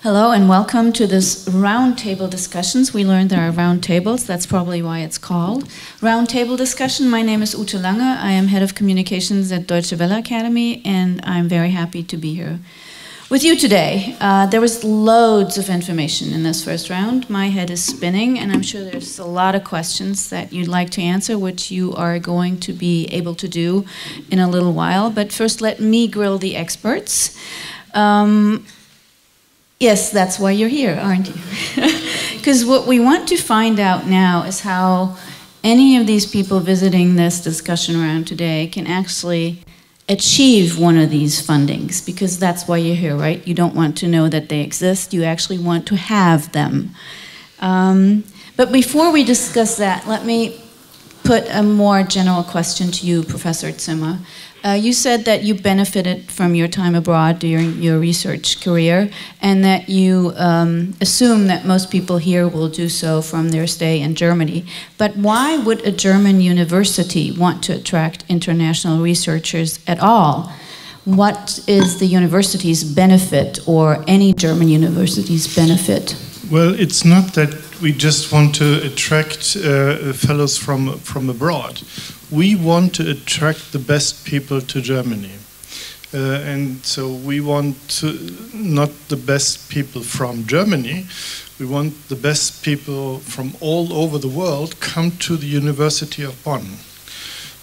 Hello and welcome to this roundtable discussions. We learned there are round tables, that's probably why it's called roundtable discussion. My name is Ute Lange, I am head of communications at Deutsche Welle Academie, and I'm very happy to be here with you today. There was loads of information in this first round. My head is spinning, and I'm sure there's a lot of questions that you'd like to answer, which you are going to be able to do in a little while. But first, let me grill the experts. Yes, that's why you're here, aren't you? Because what we want to find out now is how any of these people visiting this discussion round today can actually achieve one of these fundings, because that's why you're here, right? You don't want to know that they exist, you actually want to have them. But before we discuss that, let me put a more general question to you, Professor Zimmer. You said that you benefited from your time abroad during your research career, and that you assume that most people here will do so from their stay in Germany. But why would a German university want to attract international researchers at all? What is the university's benefit, or any German university's benefit? Well, it's not that we just want to attract fellows from abroad. We want to attract the best people to Germany. And so we want not the best people from Germany, we want the best people from all over the world come to the University of Bonn,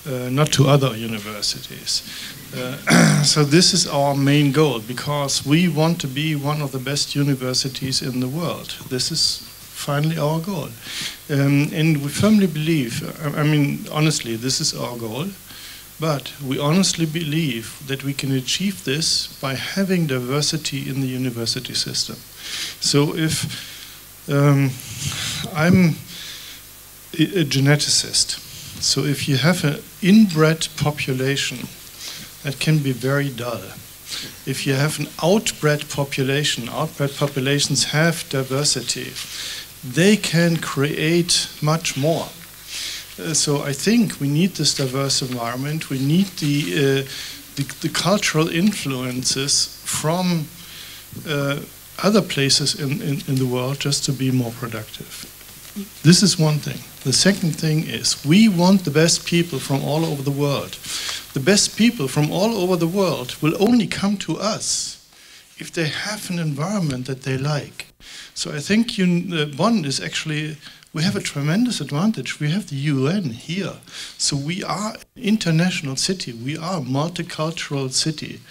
not to other universities. So this is our main goal, because we want to be one of the best universities in the world. This is finally our goal. And we firmly believe, I mean, honestly, this is our goal, but we honestly believe that we can achieve this by having diversity in the university system. So if I'm a geneticist, so if you have an inbred population, that can be very dull. If you have an outbred populations have diversity, they can create much more. So I think we need this diverse environment. We need the cultural influences from other places in the world just to be more productive. This is one thing. The second thing is we want the best people from all over the world. The best people from all over the world will only come to us if they have an environment that they like. So I think Bonn is actually, we have a tremendous advantage. We have the UN here. So we are an international city. We are a multicultural city.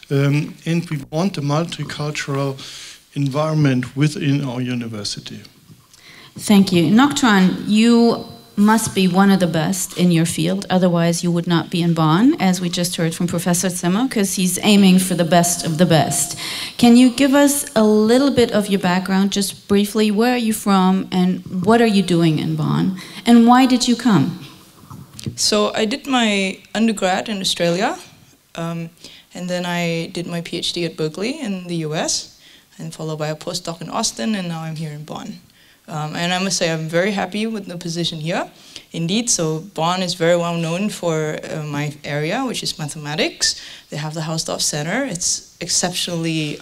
And we want a multicultural environment within our university. Thank you. Tran, you must be one of the best in your field, otherwise you would not be in Bonn, as we just heard from Professor Zimmer, because he's aiming for the best of the best. Can you give us a little bit of your background, just briefly? Where are you from, and what are you doing in Bonn, and why did you come? So I did my undergrad in Australia, and then I did my PhD at Berkeley in the US, and followed by a postdoc in Austin, and now I'm here in Bonn. And I must say I'm very happy with the position here. Indeed, so Bonn is very well known for my area, which is mathematics. They have the Hausdorff Center. It's exceptionally,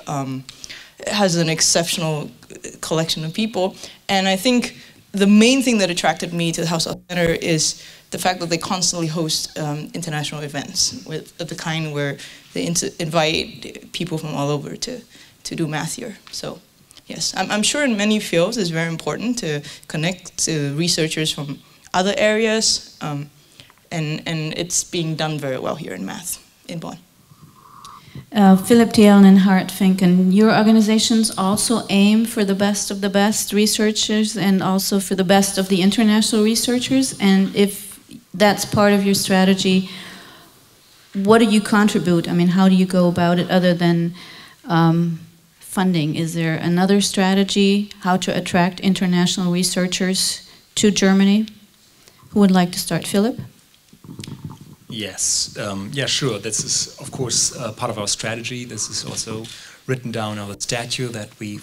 it has an exceptional collection of people. And I think the main thing that attracted me to the Hausdorff Center is the fact that they constantly host international events of the kind where they invite people from all over to do math here. So. Yes, I'm sure in many fields it's very important to connect to researchers from other areas, and it's being done very well here in math in Bonn. Philip Thelen and Holger Finken, your organizations also aim for the best researchers, and also for the best of the international researchers, and if that's part of your strategy, what do you contribute? I mean, how do you go about it other than funding? Is there another strategy how to attract international researchers to Germany? Who would like to start? Philip? Yes, yeah, sure. This is, of course, part of our strategy. This is also written down in our statute that we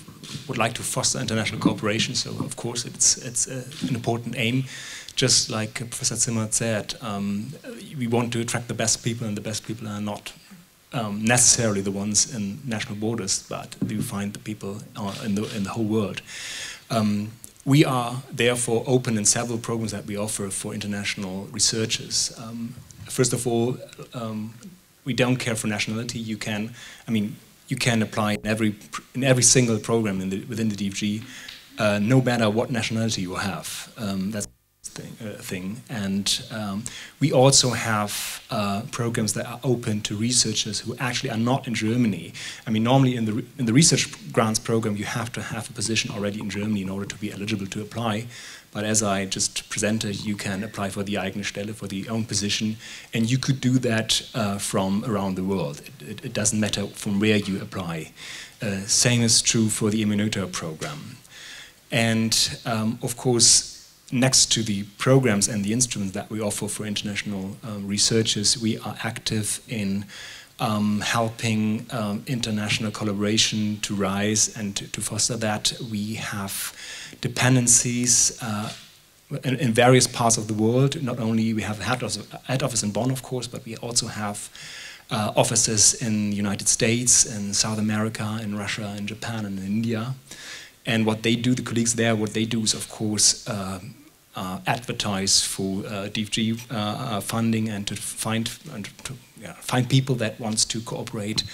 would like to foster international cooperation. So, of course, it's an important aim. Just like Professor Zimmer said, we want to attract the best people, and the best people are not necessarily the ones in national borders, but you find the people in the whole world. We are therefore open in several programs that we offer for international researchers. First of all, we don't care for nationality. You can apply in every single program within the DFG, no matter what nationality you have. That's thing. And we also have programs that are open to researchers who actually are not in Germany. I mean, normally in the research grants program, you have to have a position already in Germany in order to be eligible to apply. But as I just presented, you can apply for the eigene Stelle, for the own position, and you could do that from around the world. It doesn't matter from where you apply. Same is true for the Endnote program. And of course, next to the programs and the instruments that we offer for international researchers, we are active in helping international collaboration to rise and to foster that. We have dependencies in various parts of the world. Not only we have a head office in Bonn, of course, but we also have offices in the United States, in South America, in Russia, in Japan, and in India. And what they do, the colleagues there, what they do is, of course, advertise for DFG funding and to find people that wants to cooperate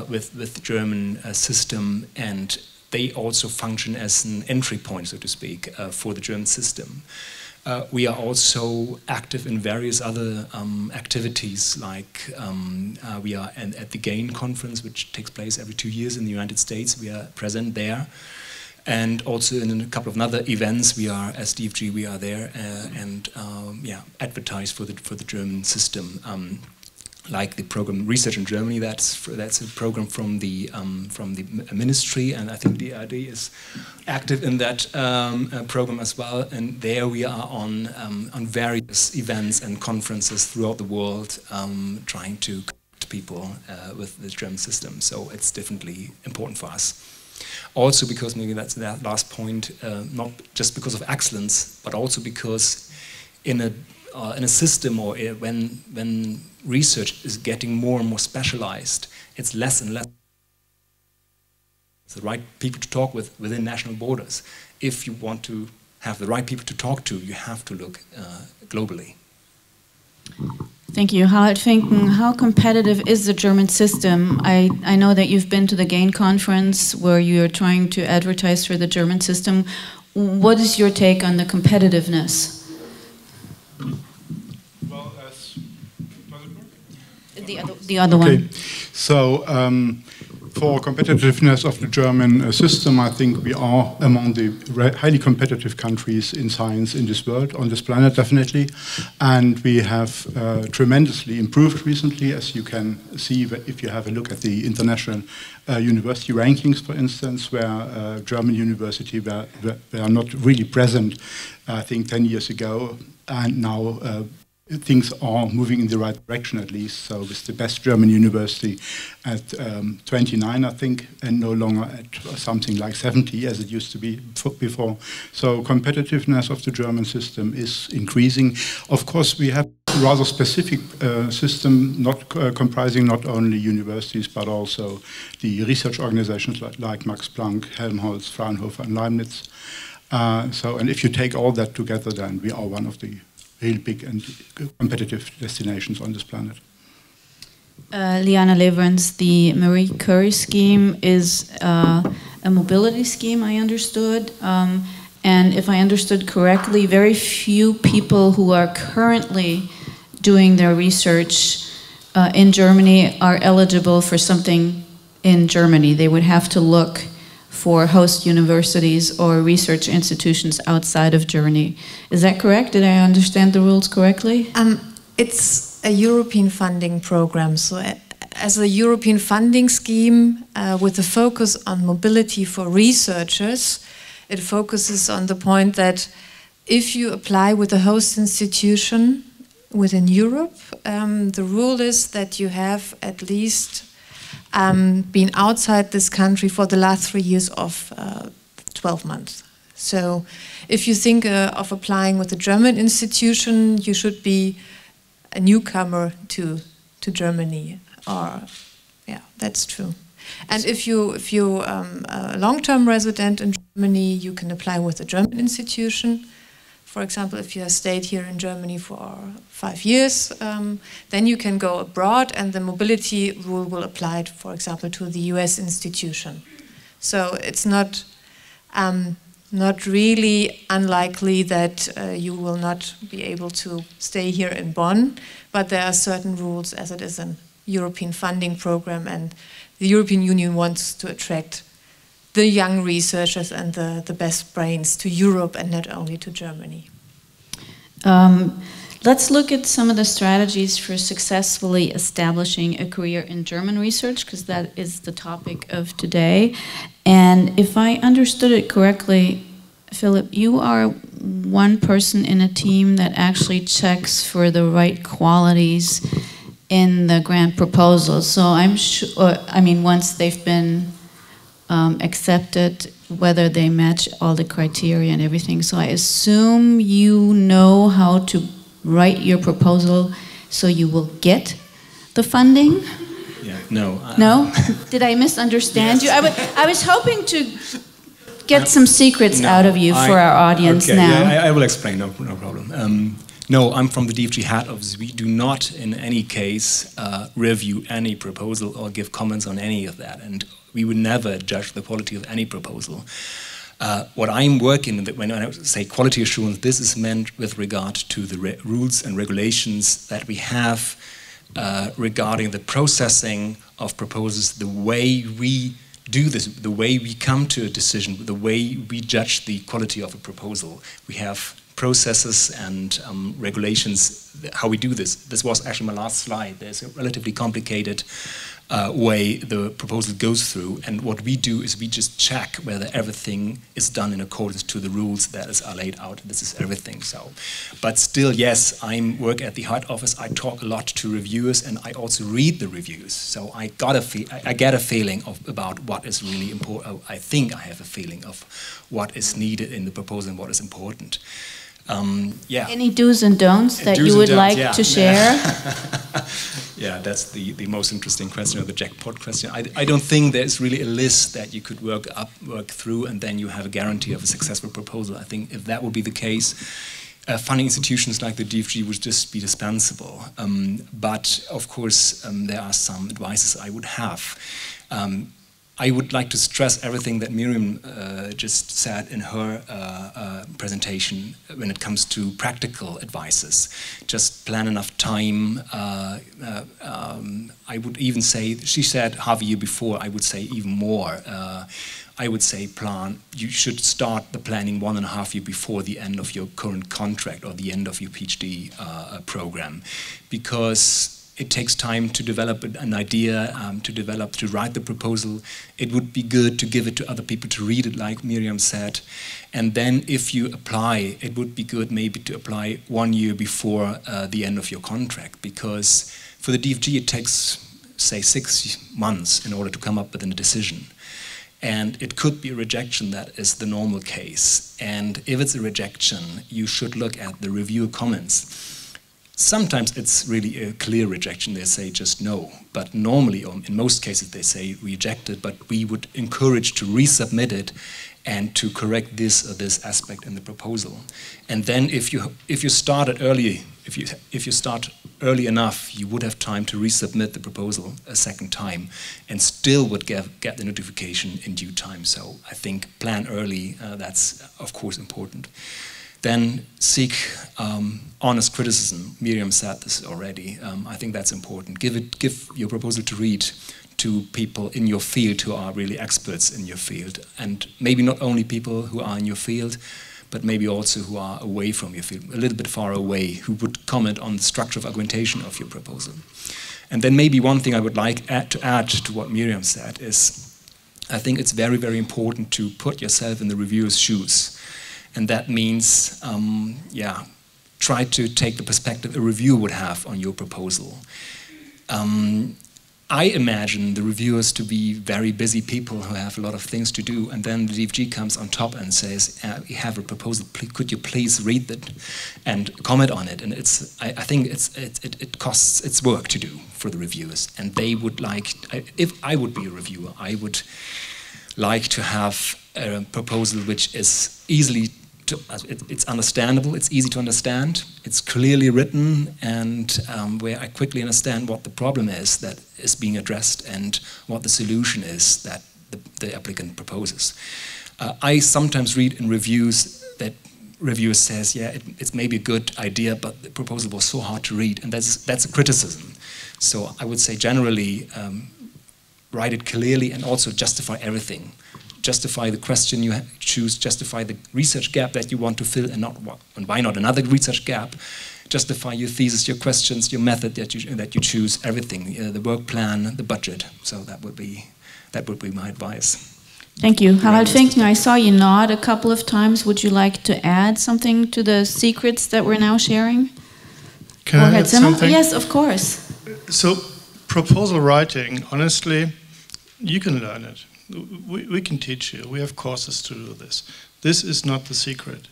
with the German system, and they also function as an entry point, so to speak, for the German system. We are also active in various other activities, like we are at the GAIN conference, which takes place every 2 years in the United States. We are present there. And also in a couple of other events, we are, as DFG, we are there and advertise for the German system. Like the program Research in Germany, that's a program from the ministry, and I think the DAAD is active in that program as well. And there we are on various events and conferences throughout the world, trying to connect people with the German system. So it's definitely important for us. Also because, maybe that's that last point, not just because of excellence, but also because in a system, or when research is getting more and more specialized, it's less and less the right people to talk with within national borders. If you want to have the right people to talk to, you have to look globally. Thank you. Holger Finken, how competitive is the German system? I know that you've been to the GAIN conference where you're trying to advertise for the German system. What is your take on the competitiveness? Well, does it work? The other one. So, for competitiveness of the German system, I think we are among the highly competitive countries in science in this world, on this planet definitely. And we have tremendously improved recently, as you can see if you have a look at the international university rankings, for instance, where German universities were not really present, I think, 10 years ago. And now things are moving in the right direction, at least. So with the best German university at 29, I think, and no longer at something like 70 as it used to be before. So competitiveness of the German system is increasing. Of course, we have a rather specific system, not comprising not only universities, but also the research organizations like Max Planck, Helmholtz, Fraunhofer, and Leibniz. And if you take all that together, then we are one of the real big and competitive destinations on this planet. Liane Lewerentz, the Marie Curie scheme is a mobility scheme, I understood. And if I understood correctly, very few people who are currently doing their research in Germany are eligible for something in Germany. They would have to look for host universities or research institutions outside of Germany. Is that correct? Did I understand the rules correctly? It's a European funding program. So as a European funding scheme with a focus on mobility for researchers, it focuses on the point that if you apply with a host institution within Europe, the rule is that you have at least been outside this country for the last 3 years of 12 months. So if you think of applying with a German institution, you should be a newcomer to Germany. or yeah, that's true. And if you a long-term resident in Germany, you can apply with a German institution. For example, if you have stayed here in Germany for 5 years, then you can go abroad, and the mobility rule will apply, for example, to the US institution. So it's not really unlikely that you will not be able to stay here in Bonn, but there are certain rules, as it is an European funding program, and the European Union wants to attract the young researchers and the best brains to Europe and not only to Germany. Let's look at some of the strategies for successfully establishing a career in German research, because that is the topic of today. And if I understood it correctly, Philip, you are one person in a team that actually checks for the right qualities in the grant proposal. So I'm sure, I mean, once they've been accepted, whether they match all the criteria and everything. So I assume you know how to write your proposal so you will get the funding? Yeah, no. No? Did I misunderstand Yes. you? I was hoping to get some secrets out of you for our audience okay, now. Yeah, I will explain, no problem. No, I'm from the DFG head office. We do not, in any case, review any proposal or give comments on any of that, and we would never judge the quality of any proposal. What I'm working with, when I say quality assurance, this is meant with regard to the rules and regulations that we have regarding the processing of proposals, the way we do this, the way we come to a decision, the way we judge the quality of a proposal. We have processes and regulations, how we do this. This was actually my last slide. There's a relatively complicated way the proposal goes through, and what we do is we just check whether everything is done in accordance to the rules that are laid out. This is everything. So, but still, yes, I work at the head office. I talk a lot to reviewers, and I also read the reviews. So I get a feeling about what is really important. I think I have a feeling of what is needed in the proposal and what is important. Yeah. Any do's and don'ts that you would like to share? Yeah, that's the most interesting question, or the jackpot question. I don't think there's really a list that you could work through, and then you have a guarantee of a successful proposal. I think if that would be the case, funding institutions like the DFG would just be dispensable. But of course, there are some advices I would have. I would like to stress everything that Miriam just said in her presentation when it comes to practical advices. Just plan enough time. I would even say, she said half a year before, I would say even more. I would say you should start the planning 1.5 years before the end of your current contract or the end of your PhD program, because it takes time to develop an idea, to write the proposal. It would be good to give it to other people to read it, like Miriam said. And then if you apply, it would be good maybe to apply 1 year before the end of your contract, because for the DFG it takes, say, 6 months in order to come up with a decision. And it could be a rejection that is the normal case. And if it's a rejection, you should look at the review comments. Sometimes it's really a clear rejection. They say just no. But normally, or in most cases, they say rejected, but we would encourage to resubmit it and to correct this or this aspect in the proposal. And then if you start early enough, you would have time to resubmit the proposal a second time and still would get the notification in due time. So I think plan early, that's of course important. Then seek honest criticism. Miriam said this already. I think that's important. Give your proposal to read to people in your field who are really experts in your field, and maybe not only people who are in your field, but maybe also who are away from your field, a little bit far away, who would comment on the structure of argumentation of your proposal. And then maybe one thing I would like to add to what Miriam said is, I think it's very, very important to put yourself in the reviewer's shoes. And that means, try to take the perspective a reviewer would have on your proposal. I imagine the reviewers to be very busy people who have a lot of things to do, and then the DFG comes on top and says, "We have a proposal. Could you please read it and comment on it?" And I think it costs its work to do for the reviewers, and they would like. If I would be a reviewer, I would like to have a proposal which is easily. It's understandable, it's easy to understand, it's clearly written, and where I quickly understand what the problem is that is being addressed and what the solution is that the applicant proposes. I sometimes read in reviews that reviewers says, yeah, it's maybe a good idea, but the proposal was so hard to read, and that's a criticism. So I would say generally, write it clearly and also justify everything. Justify the question you choose, justify the research gap that you want to fill, and why not another research gap? Justify your thesis, your questions, your method that you choose, everything, the work plan, the budget. So that would be my advice. Thank you. Holger Finken, I saw you nod a couple of times. Would you like to add something to the secrets that we're now sharing? Can I add something? Yes, of course. So proposal writing, honestly, you can learn it. We can teach you. We have courses to do this. This is not the secret.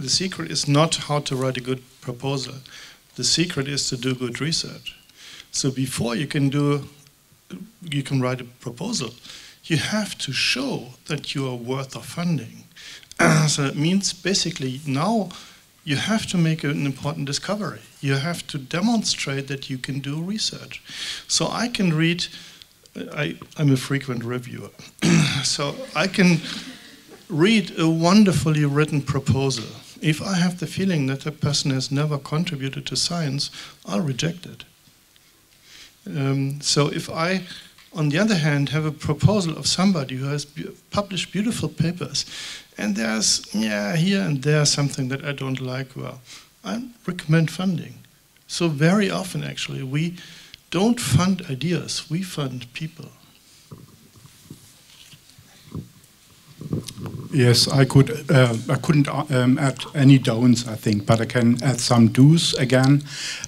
The secret is not how to write a good proposal. The secret is to do good research. So before you can write a proposal, you have to show that you are worth of funding. So that means basically now you have to make an important discovery. You have to demonstrate that you can do research. So I can read. I'm a frequent reviewer, so I can read a wonderfully written proposal. If I have the feeling that a person has never contributed to science, I'll reject it. So if I, on the other hand, have a proposal of somebody who has published beautiful papers, and there's, here and there something that I don't like, well, I recommend funding. So very often, actually, we don't fund ideas, we fund people. Yes, I couldn't add any don'ts, I think, but I can add some do's again.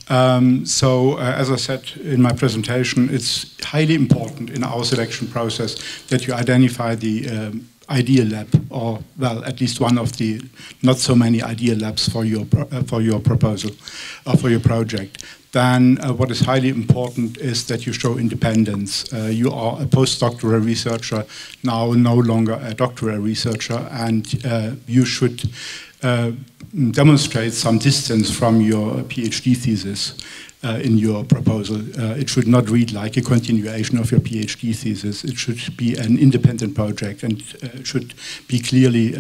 As I said in my presentation, it's highly important in our selection process that you identify the ideal lab, or well, at least one of the not so many ideal labs for your proposal or for your project. Then what is highly important is that you show independence. You are a postdoctoral researcher, now no longer a doctoral researcher, and you should demonstrate some distance from your PhD thesis in your proposal. It should not read like a continuation of your PhD thesis. It should be an independent project, and should be clearly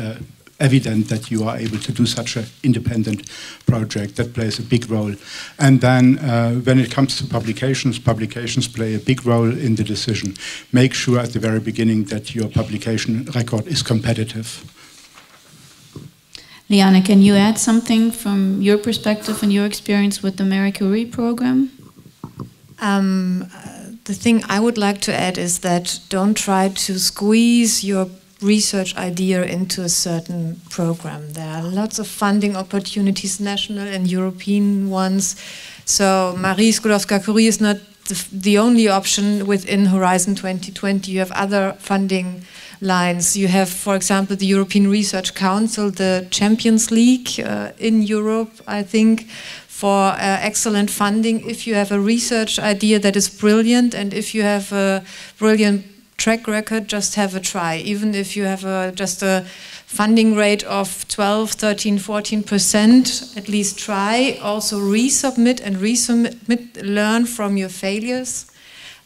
evident that you are able to do such an independent project. That plays a big role. And then when it comes to publications, publications play a big role in the decision. Make sure at the very beginning that your publication record is competitive. Liane, can you add something from your perspective and your experience with the Marie Curie program? The thing I would like to add is that don't try to squeeze your research idea into a certain program. There are lots of funding opportunities, national and European ones. So Marie Skłodowska-Curie is not the only option within Horizon 2020. You have other funding lines. You have, for example, the European Research Council, the Champions League in Europe, I think, for excellent funding. If you have a research idea that is brilliant, and if you have a brilliant track record, just have a try. Even if you have just a funding rate of 12, 13, 14%, at least try. Also resubmit and learn from your failures,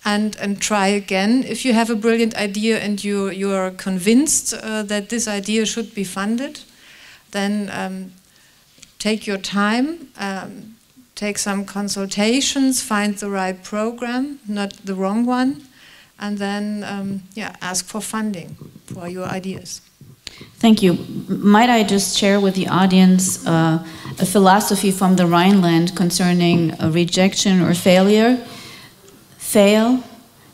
and try again. If you have a brilliant idea and you are convinced that this idea should be funded, then take your time, take some consultations, find the right program, not the wrong one, and then ask for funding for your ideas. Thank you. Might I just share with the audience a philosophy from the Rhineland concerning a rejection or failure? Fail,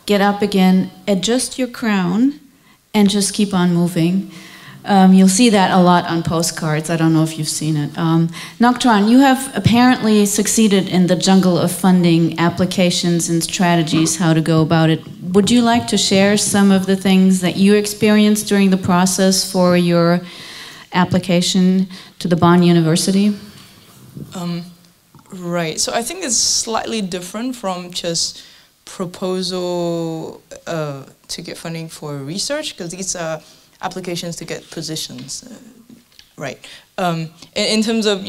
get up again, adjust your crown, and just keep on moving. You'll see that a lot on postcards. I don't know if you've seen it. Tran, you have apparently succeeded in the jungle of funding applications and strategies, how to go about it. Would you like to share some of the things that you experienced during the process for your application to the Bonn University? Right, so I think it's slightly different from just proposal to get funding for research, because these are applications to get positions, right? In terms of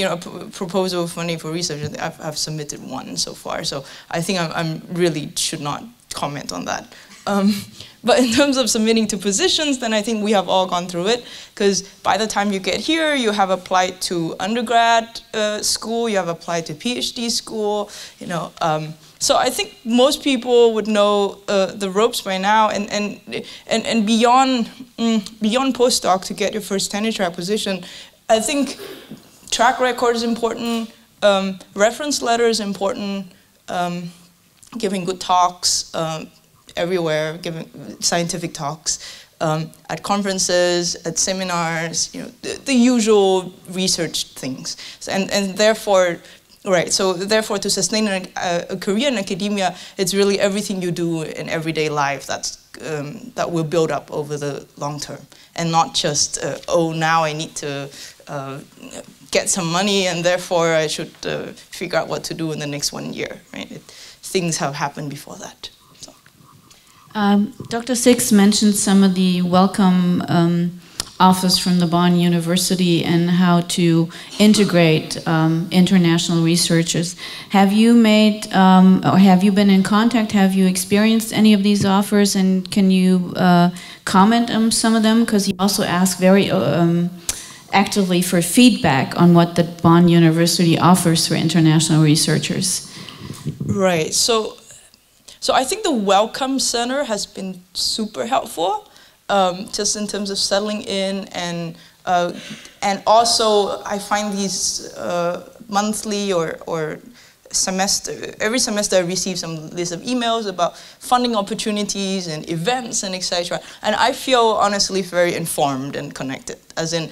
proposal funding for research, I've submitted one so far, so I think I'm really should not comment on that. But in terms of submitting to positions, then I think we have all gone through it, because by the time you get here, you have applied to undergrad school, you have applied to PhD school, so I think most people would know the ropes by now, and beyond postdoc to get your first tenure track position, I think track record is important, reference letter is important, giving good talks everywhere, giving scientific talks at conferences, at seminars, the usual research things, and therefore. Right, so therefore to sustain a career in academia, it's really everything you do in everyday life that will build up over the long term. And not just, now I need to get some money and therefore I should figure out what to do in the next 1 year, right? Things have happened before that. So. Dr. Six mentioned some of the welcome offers from the Bonn University and how to integrate international researchers. Have you made, or have you been in contact, have you experienced any of these offers, and can you comment on some of them? Because you also asked very actively for feedback on what the Bonn University offers for international researchers. Right, so I think the Welcome Center has been super helpful. Just in terms of settling in, and also I find these monthly or every semester I receive some list of emails about funding opportunities and events and etc. And I feel honestly very informed and connected. As in,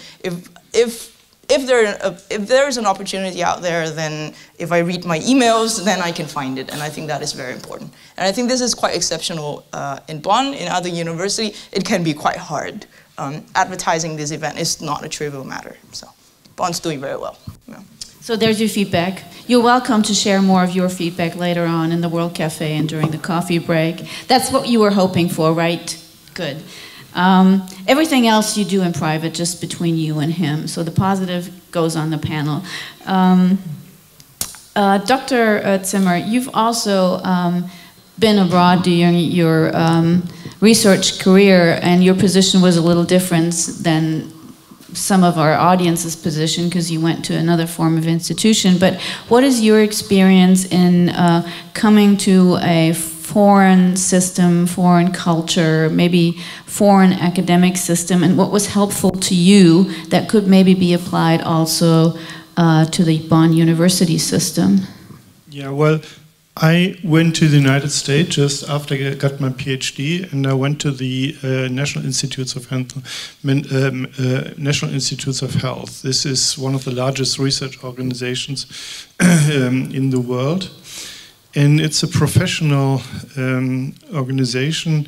if there is an opportunity out there, then if I read my emails, then I can find it, and I think that is very important. And I think this is quite exceptional in Bonn. In other universities, it can be quite hard. Advertising this event is not a trivial matter. So Bonn's doing very well. Yeah. So there's your feedback. You're welcome to share more of your feedback later on in the World Cafe and during the coffee break. That's what you were hoping for, right? Good. Everything else you do in private, just between you and him. So the positive goes on the panel. Dr. Zimmer, you've also been abroad during your research career, and your position was a little different than some of our audience's position because you went to another form of institution. But what is your experience in coming to a foreign system, foreign culture, maybe foreign academic system, and what was helpful to you that could maybe be applied also to the Bonn University system? Yeah, well, I went to the United States just after I got my PhD, and I went to the National Institutes of Health. This is one of the largest research organizations in the world. And it's a professional organization in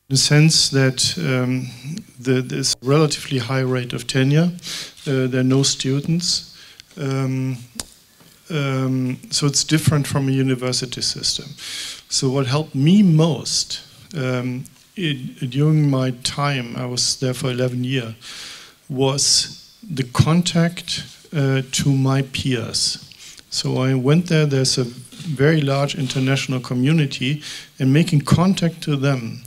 the sense that there's a relatively high rate of tenure. There are no students. So it's different from a university system. So what helped me most during my time, I was there for 11 years, was the contact to my peers. So I went there, there's a very large international community, and making contact to them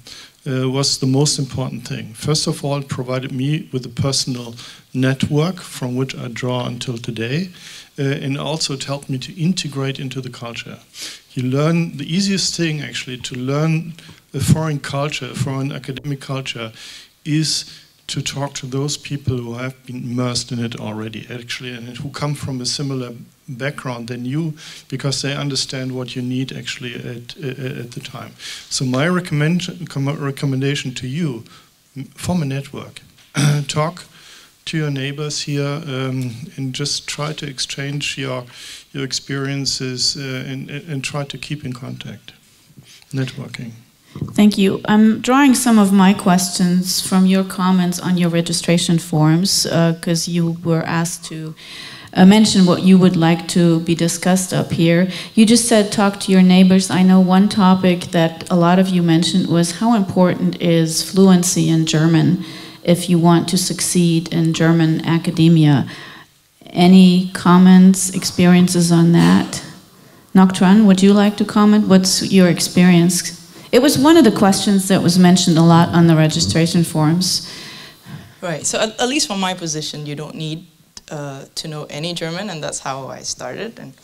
was the most important thing. First of all, it provided me with a personal network from which I draw until today, and also it helped me to integrate into the culture. You learn, the easiest thing actually to learn a foreign culture, a foreign academic culture, is to talk to those people who have been immersed in it already, actually, and who come from a similar background than you, because they understand what you need actually at the time. So my recommendation to you, form a network. talk to your neighbors here and just try to exchange your experiences and try to keep in contact. Networking. Thank you. I'm drawing some of my questions from your comments on your registration forms, because you were asked to mention what you would like to be discussed up here. You just said talk to your neighbors. I know one topic that a lot of you mentioned was how important is fluency in German if you want to succeed in German academia. Any comments, experiences on that? Tran, would you like to comment? What's your experience? It was one of the questions that was mentioned a lot on the registration forms. Right, so at least from my position, you don't need to know any German, and that's how I started. And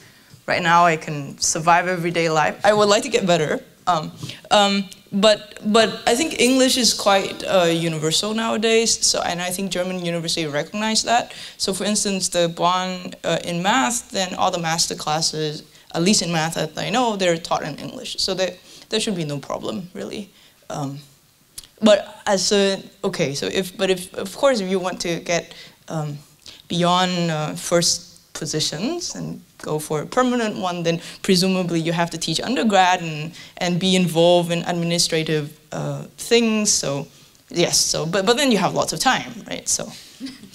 right now I can survive everyday life. I would like to get better. But I think English is quite universal nowadays, so, and I think German university recognize that. So for instance, the Bonn in math, then all the master classes, at least in math that I know, they're taught in English. So there should be no problem, really. But as a, okay, so if of course if you want to get beyond first positions and go for a permanent one, then presumably you have to teach undergrad and be involved in administrative things. So yes, so but then you have lots of time, right? So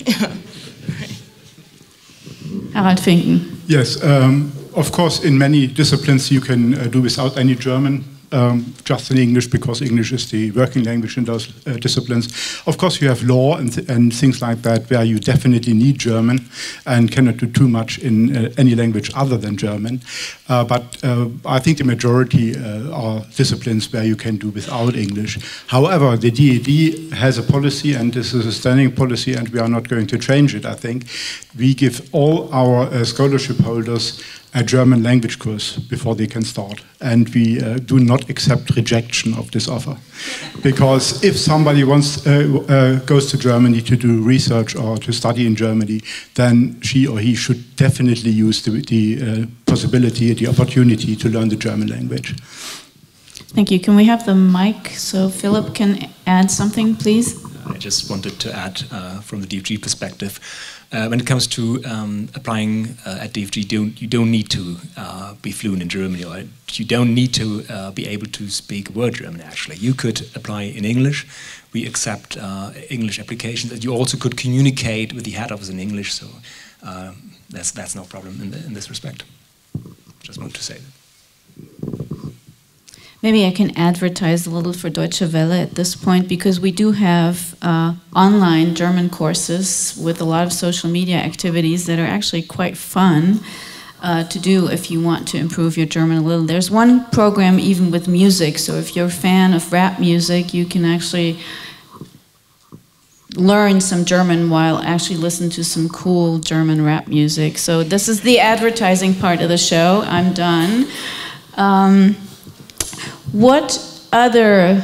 yeah. Harald Finken. Yes, of course, in many disciplines you can do without any German. Just in English, because English is the working language in those disciplines. Of course, you have law and things like that, where you definitely need German and cannot do too much in any language other than German. But I think the majority are disciplines where you can do without English. However, the DAAD has a policy, and this is a standing policy, and we are not going to change it, I think. We give all our scholarship holders a German language course before they can start. And we do not accept rejection of this offer. Because if somebody goes to Germany to do research or to study in Germany, then she or he should definitely use the possibility, the opportunity to learn the German language. Thank you. Can we have the mic so Philip can add something, please? I just wanted to add from the DFG perspective, when it comes to applying at DFG, you don't need to be fluent in German, or you don't need to be able to speak word German, actually. You could apply in English. We accept English applications, and you also could communicate with the head office in English, so that's no problem in this respect. Just want to say that. Maybe I can advertise a little for Deutsche Welle at this point, because we do have online German courses with a lot of social media activities that are actually quite fun to do if you want to improve your German a little. There's one program even with music, so if you're a fan of rap music, you can actually learn some German while actually listen to some cool German rap music. So this is the advertising part of the show. I'm done. What other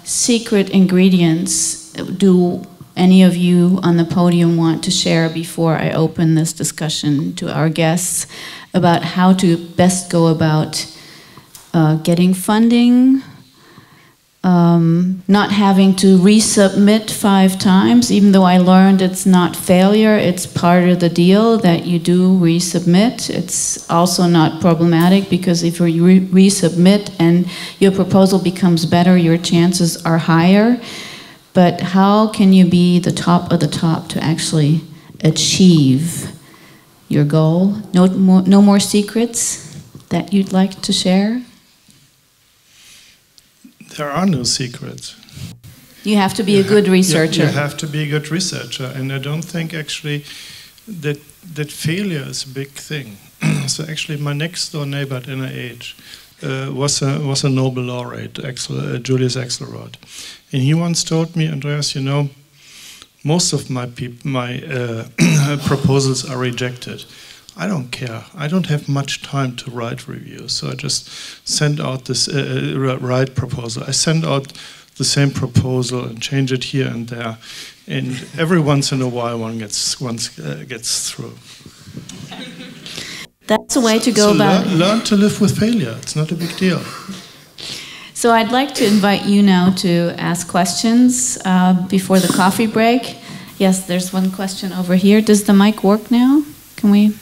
secret ingredients do any of you on the podium want to share before I open this discussion to our guests about how to best go about getting funding, not having to resubmit 5 times, even though I learned it's not failure, it's part of the deal that you do resubmit. It's also not problematic, because if you resubmit and your proposal becomes better, your chances are higher. But how can you be the top of the top to actually achieve your goal? No more secrets that you'd like to share? There are no secrets. You have to be a good researcher. You have to be a good researcher, and I don't think actually that failure is a big thing. So actually, my next door neighbor at NIH was a Nobel laureate, Julius Axelrod, and he once told me, Andreas, you know, most of my proposals are rejected. I don't care. I don't have much time to write reviews, so I just send out this write proposal. I send out the same proposal and change it here and there, and every once in a while one gets through. That's a way to go about it. Learn to live with failure. It's not a big deal. So I'd like to invite you now to ask questions before the coffee break. Yes, there's one question over here. Does the mic work now? Can we?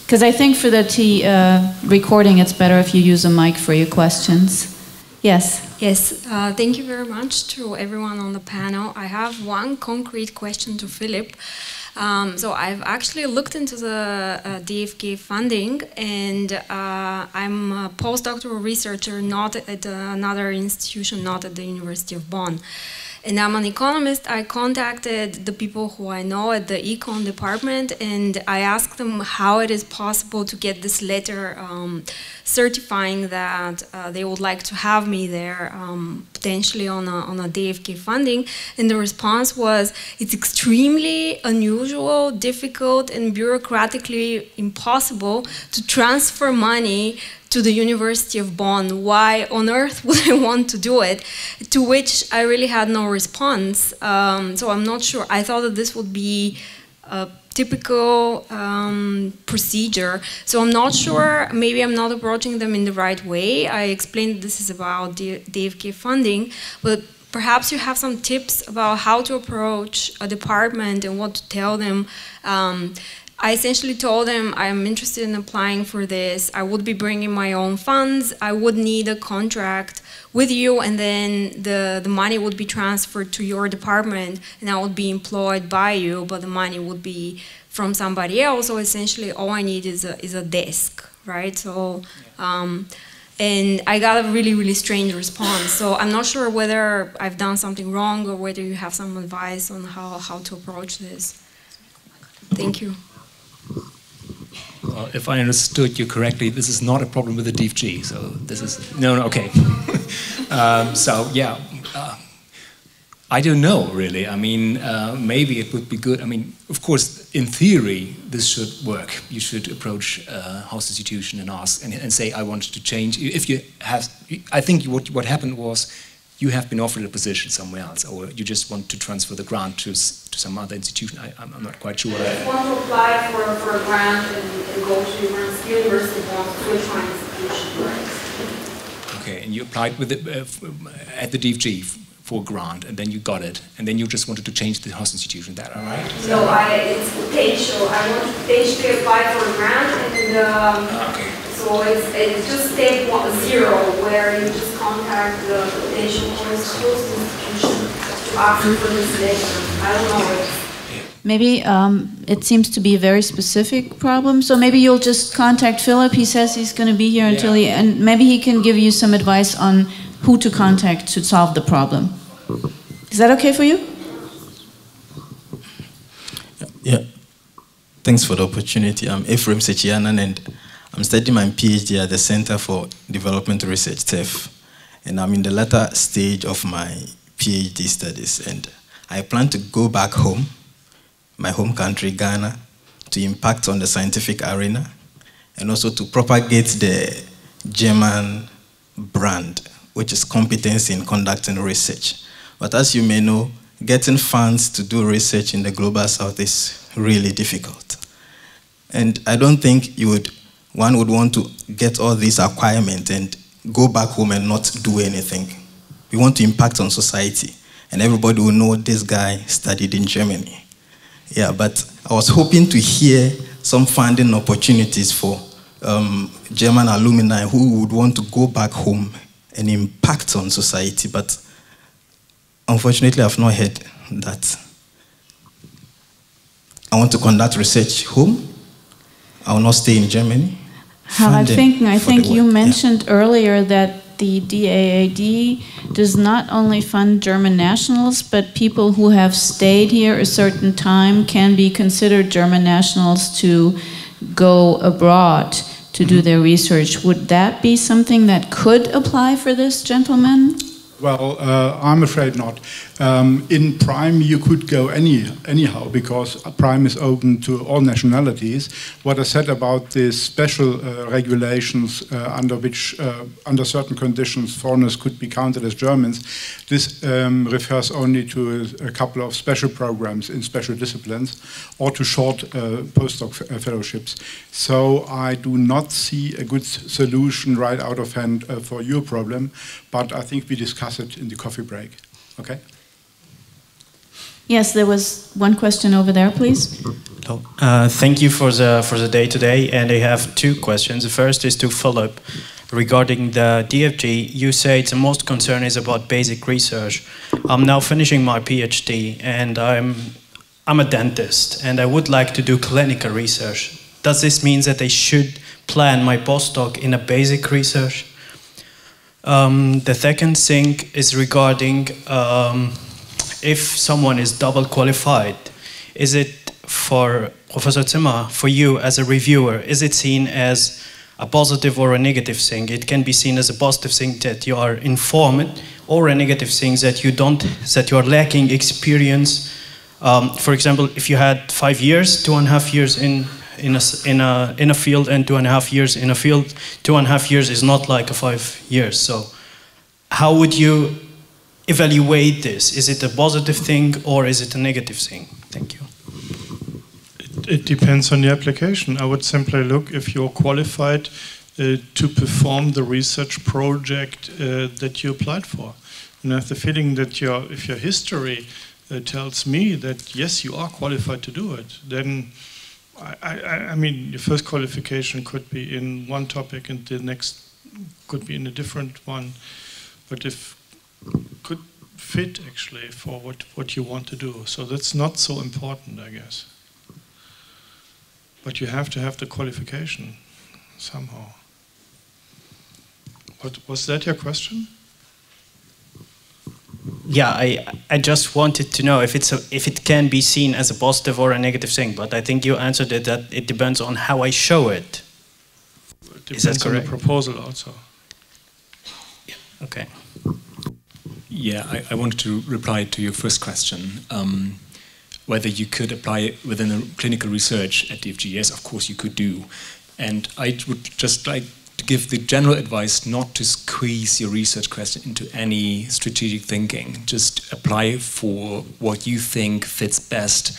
Because I think for the recording, it's better if you use a mic for your questions. Yes. Yes, thank you very much to everyone on the panel. I have one concrete question to Philip. So I've actually looked into the DFK funding, and I'm a postdoctoral researcher, not at another institution, not at the University of Bonn. And I'm an economist. I contacted the people who I know at the econ department, and I asked them how it is possible to get this letter certifying that they would like to have me there, potentially on a DFK funding. And the response was, it's extremely unusual, difficult, and bureaucratically impossible to transfer money to the University of Bonn. Why on earth would I want to do it? To which I really had no response. So I'm not sure. I thought that this would be a typical procedure. So I'm not sure. Maybe I'm not approaching them in the right way. I explained this is about DFK funding, but perhaps you have some tips about how to approach a department and what to tell them. I essentially told them I'm interested in applying for this. I would be bringing my own funds. I would need a contract with you, and then the money would be transferred to your department, and I would be employed by you, but the money would be from somebody else. So essentially all I need is a desk, right? So, and I got a really, really strange response. So I'm not sure whether I've done something wrong or whether you have some advice on how to approach this. Thank you. Well, if I understood you correctly, this is not a problem with the DFG. So this is no, okay. So yeah, I don't know really. I mean, maybe it would be good. I mean, of course, in theory, this should work. You should approach a house institution and ask and say, I want to change. If you have, I think what happened was, you have been offered a position somewhere else, or you just want to transfer the grant to some other institution. I'm not quite sure what I want to apply for a grant and go to University of Bonn to a Tran institution, right? Okay, and you applied with at the DFG for a grant, and then you got it, and then you just wanted to change the host institution. Is that all right? No, it's potential. I want to potentially apply for a grant, and okay. So it's just step 0, where you just contact the potential host institution to ask for this letter. I don't know. Maybe it seems to be a very specific problem, so maybe you'll just contact Philip. He says he's going to be here until and maybe he can give you some advice on who to contact to solve the problem. Is that okay for you? Yeah. Thanks for the opportunity. I'm Ephraim Sechianan, and I'm studying my PhD at the Center for Development Research, TEF, and I'm in the latter stage of my PhD studies, and I plan to go back home, my home country, Ghana, to impact on the scientific arena, and also to propagate the German brand, which is competence in conducting research. But as you may know, getting funds to do research in the Global South is really difficult. And I don't think one would want to get all these acquirements and go back home and not do anything. We want to impact on society, and everybody will know this guy studied in Germany. Yeah, but I was hoping to hear some funding opportunities for German alumni who would want to go back home and impact on society, but unfortunately I've not heard that. I want to conduct research home. I will not stay in Germany. I think you mentioned earlier that the DAAD does not only fund German nationals, but people who have stayed here a certain time can be considered German nationals to go abroad to do their research. Would that be something that could apply for this gentleman? Well, I'm afraid not. In Prime, you could go anyhow, because Prime is open to all nationalities. What I said about the special regulations under which, under certain conditions, foreigners could be counted as Germans, this refers only to a couple of special programs in special disciplines, or to short postdoc fellowships. So I do not see a good solution right out of hand for your problem, but I think we discuss it in the coffee break. Okay? Yes, there was one question over there, please. Hello. Thank you for the day today, and I have two questions. The first is to Philip. Regarding the DFG, you say the most concern is about basic research. I'm now finishing my PhD, and I'm a dentist, and I would like to do clinical research. Does this mean that I should plan my postdoc in a basic research? The second thing is regarding if someone is double qualified, is it for Professor Zimmer, for you as a reviewer, is it seen as a positive or a negative thing? It can be seen as a positive thing that you are informed, or a negative thing that you are lacking experience. For example, if you had 5 years, 2.5 years in a field, and 2.5 years in a field, 2.5 years is not like a 5 years. So how would you evaluate this? Is it a positive thing or is it a negative thing? Thank you. It depends on the application. I would simply look if you're qualified to perform the research project that you applied for. And I have the feeling that if your history tells me that yes, you are qualified to do it, then I mean, your first qualification could be in one topic and the next could be in a different one, but if could fit actually for what you want to do. So that's not so important, I guess. But you have to have the qualification somehow. Was that your question? Yeah, I just wanted to know if it can be seen as a positive or a negative thing, but I think you answered it that it depends on how I show it. It depends on the proposal also. Yeah. Okay. Yeah, I wanted to reply to your first question. Whether you could apply it within a clinical research at DFG. Yes, of course you could do. And I would just like to give the general advice not to squeeze your research question into any strategic thinking. Just apply for what you think fits best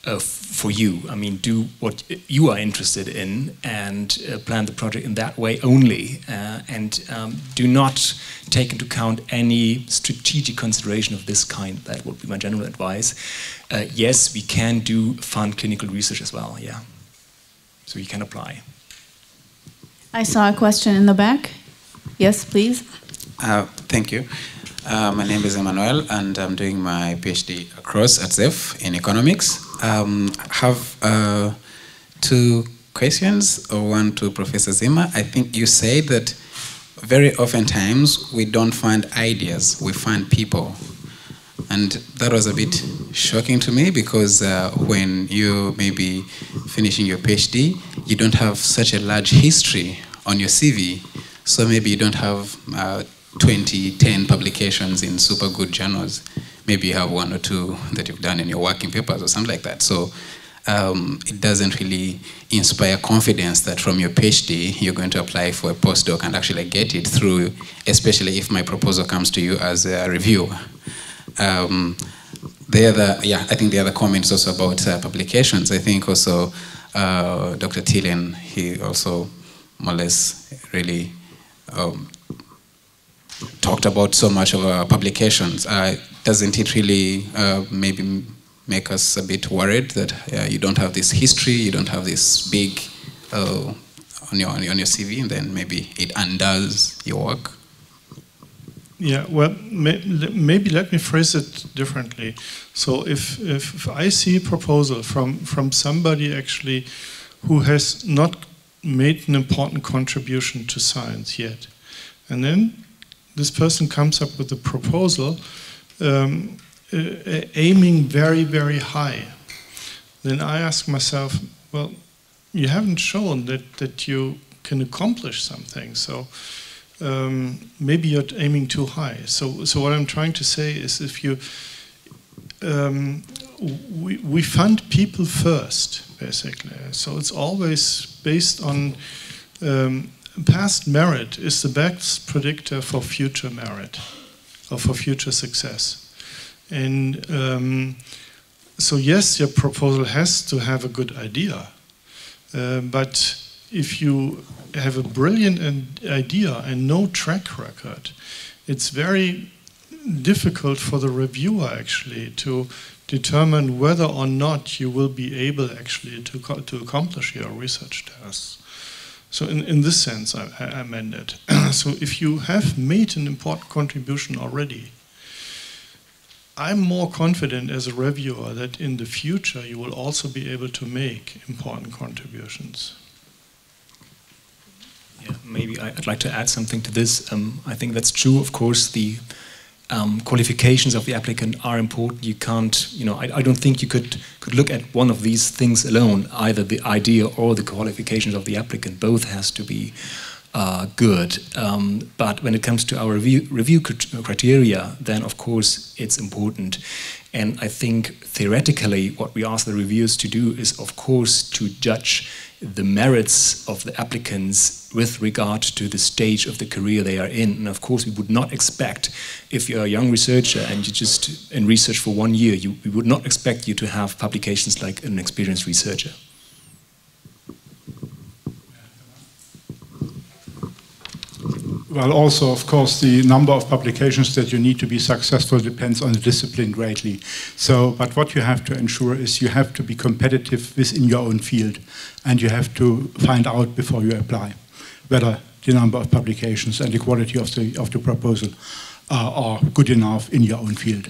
for you. I mean, do what you are interested in and plan the project in that way only. And do not take into account any strategic consideration of this kind. That would be my general advice. Yes, we can do fun clinical research as well, yeah. So you can apply. I saw a question in the back. Yes, please. Thank you. My name is Emmanuel, and I'm doing my PhD across at ZEF in economics. I have two questions, or one to Professor Zimmer. I think you said that very oftentimes we don't find ideas, we find people. And that was a bit shocking to me, because when you may be finishing your PhD, you don't have such a large history on your CV. So maybe you don't have 10 publications in super good journals. Maybe you have 1 or 2 that you've done in your working papers or something like that. So it doesn't really inspire confidence that from your PhD you're going to apply for a postdoc and actually get it through, especially if my proposal comes to you as a reviewer. I think the other comment is also about publications. I think also Dr. Thelen, he also more or less really talked about so much of our publications. Doesn't it really maybe make us a bit worried that you don't have this history, you don't have this big on your CV, and then maybe it undoes your work? Yeah, well, maybe let me phrase it differently. So if I see a proposal from somebody actually who has not made an important contribution to science yet, and then this person comes up with a proposal aiming very, very high, then I ask myself, well, you haven't shown that you can accomplish something. So maybe you're aiming too high. So what I'm trying to say is, if you we fund people first, basically. So it's always based on past merit is the best predictor for future merit or for future success. And so yes, your proposal has to have a good idea, but if you have a brilliant idea and no track record, it's very difficult for the reviewer actually to determine whether or not you will be able actually to accomplish your research tasks. So in this sense, I meant it. So if you have made an important contribution already, I'm more confident as a reviewer that in the future you will also be able to make important contributions. Yeah, maybe I'd like to add something to this. I think that's true. Of course, the qualifications of the applicant are important. You can't, I don't think you could look at one of these things alone, either the idea or the qualifications of the applicant. Both has to be good. But when it comes to our review criteria, then of course it's important. And I think theoretically what we ask the reviewers to do is, of course, to judge the merits of the applicants with regard to the stage of the career they are in. And of course we would not expect, if you're a young researcher and you just in research for 1 year, we would not expect you to have publications like an experienced researcher. Well, also, of course, the number of publications that you need to be successful depends on the discipline greatly. So, but what you have to ensure is you have to be competitive within your own field, and you have to find out before you apply whether the number of publications and the quality of the proposal are good enough in your own field.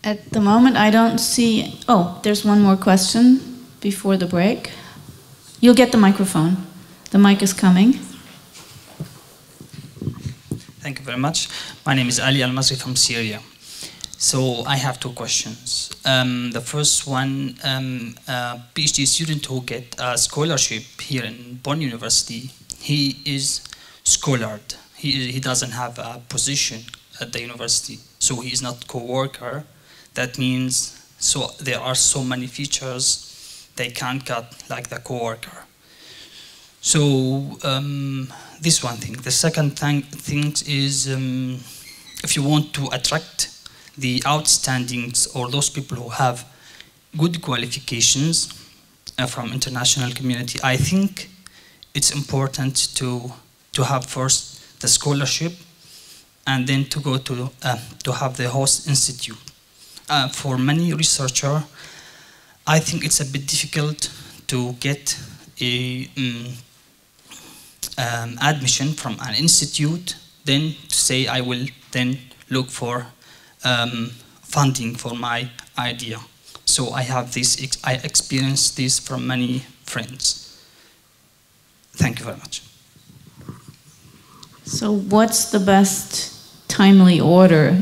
At the moment, I don't see... Oh, there's one more question before the break. You'll get the microphone. The mic is coming. Thank you very much. My name is Ali Al-Masri from Syria. So I have 2 questions. The first one, a PhD student who get a scholarship here in Bonn University, he is scholared. He doesn't have a position at the university, so he is not co-worker. That means there are so many features they can't get like the co-worker. So this one thing. The second thing is if you want to attract the outstandings or those people who have good qualifications from international community, I think it's important to have first the scholarship and then to go to have the host institute. For many researchers, I think it's a bit difficult to get a admission from an institute, then to say I will then look for funding for my idea. So I have this, I experienced this from many friends. Thank you very much. So what's the best timely order?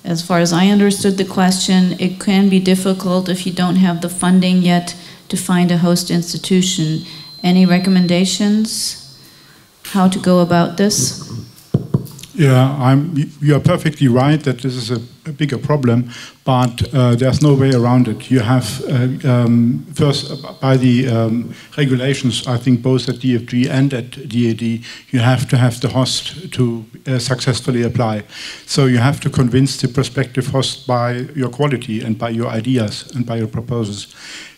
As far as I understood the question, it can be difficult if you don't have the funding yet to find a host institution. Any recommendations how to go about this? Yeah, you are perfectly right that this is a bigger problem, but there's no way around it. You have, first, by the regulations, I think both at DFG and at DAAD, you have to have the host to successfully apply. So you have to convince the prospective host by your quality and by your ideas and by your proposals.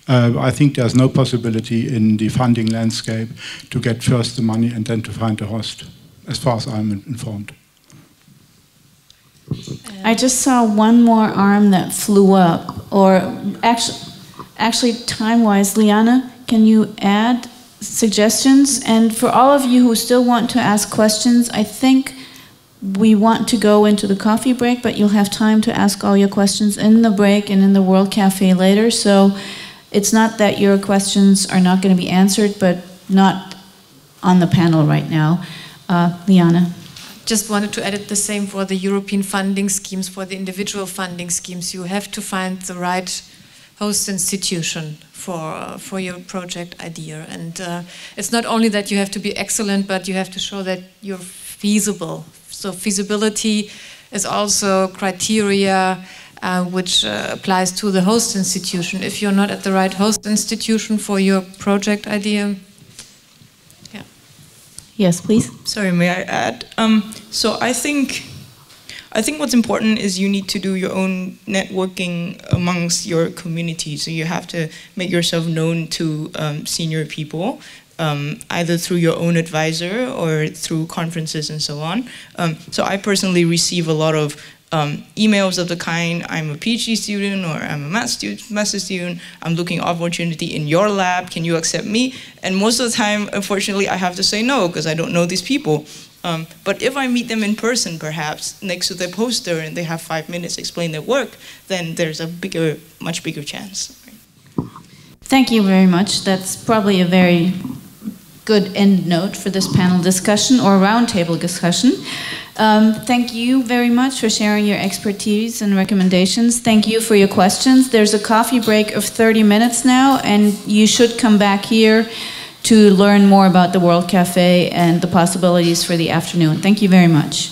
I think there's no possibility in the funding landscape to get first the money and then to find a host, as far as I'm informed. I just saw one more arm that flew up, or actually time-wise, Liane, can you add suggestions? And for all of you who still want to ask questions, I think we want to go into the coffee break, but you'll have time to ask all your questions in the break and in the World Cafe later. So it's not that your questions are not going to be answered, but not on the panel right now. Liane. Just wanted to add the same for the European funding schemes, for the individual funding schemes. You have to find the right host institution for your project idea. And it's not only that you have to be excellent, but you have to show that you're feasible. So feasibility is also criteria which applies to the host institution. If you're not at the right host institution for your project idea. Yeah. Yes, please. Sorry, may I add? So I think what's important is you need to do your own networking amongst your community. So you have to make yourself known to senior people, either through your own advisor or through conferences and so on. So I personally receive a lot of emails of the kind, I'm a PhD student or I'm a master student, I'm looking for opportunity in your lab, can you accept me? And most of the time, unfortunately, I have to say no because I don't know these people. But if I meet them in person, perhaps, next to their poster and they have 5 minutes to explain their work, then there's a much bigger chance. Thank you very much. That's probably a very good end note for this panel discussion or roundtable discussion. Thank you very much for sharing your expertise and recommendations. Thank you for your questions. There's a coffee break of 30 minutes now, and you should come back here to learn more about the World Cafe and the possibilities for the afternoon. Thank you very much.